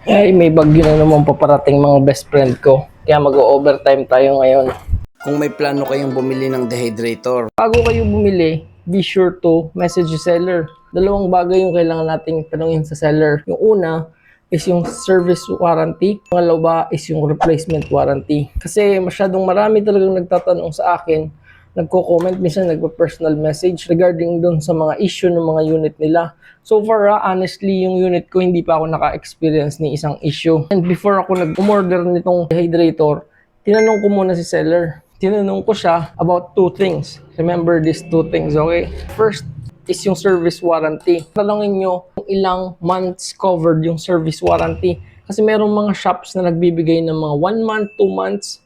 Ay, may bagyo na naman paparating mga best friend ko. Kaya mag-overtime tayo ngayon. Kung may plano kayong bumili ng dehydrator, Bago kayo bumili, be sure to message the seller. Dalawang bagay yung kailangan nating tanungin sa seller. Yung una is yung service warranty. Pangalawa is yung replacement warranty. Kasi masyadong marami talagang nagtatanong sa akin, nagko-comment, minsan nagpa-personal message regarding dun sa mga issue ng mga unit nila. So far, honestly, yung unit ko hindi pa ako naka-experience ni isang issue. And before ako nag-order nitong dehydrator, tinanong ko muna si seller. Tinanong ko siya about two things. Remember these two things, okay? First is yung service warranty. Talangin nyo kung ilang months covered yung service warranty. Kasi merong mga shops na nagbibigay ng mga 1 month, 2 months,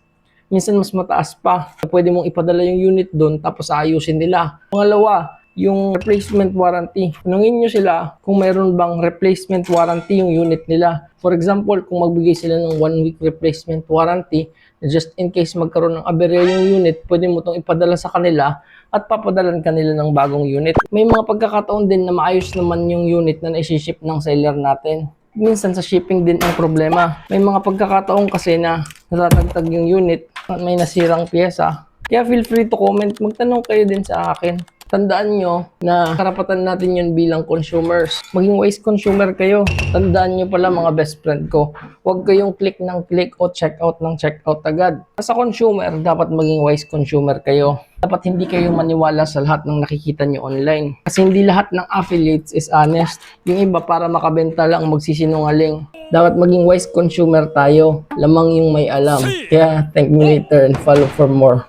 minsan mas mataas pa. Pwede mong ipadala yung unit doon tapos ayusin nila. Pangalawa, yung replacement warranty. Tanungin nyo sila kung meron bang replacement warranty yung unit nila. For example, kung magbigay sila ng 1 week replacement warranty, just in case magkaroon ng aberya yung unit, pwede mo itong ipadala sa kanila at papadalan kanila ng bagong unit. May mga pagkakataon din na maayos naman yung unit na naisiship ng seller natin. Minsan sa shipping din ang problema. May mga pagkakataon kasi na natatagtag yung unit at may nasirang pyesa. Kaya feel free to comment. Magtanong kayo din sa akin. Tandaan nyo na karapatan natin yun bilang consumers. Maging wise consumer kayo. Tandaan nyo pala mga best friend ko. Huwag kayong click ng click o check out ng check out agad. Sa consumer, dapat maging wise consumer kayo. Dapat hindi kayo maniwala sa lahat ng nakikita nyo online. Kasi hindi lahat ng affiliates is honest. Yung iba para makabenta lang magsisinungaling. Dapat maging wise consumer tayo. Lamang yung may alam. Kaya thank me later and follow for more.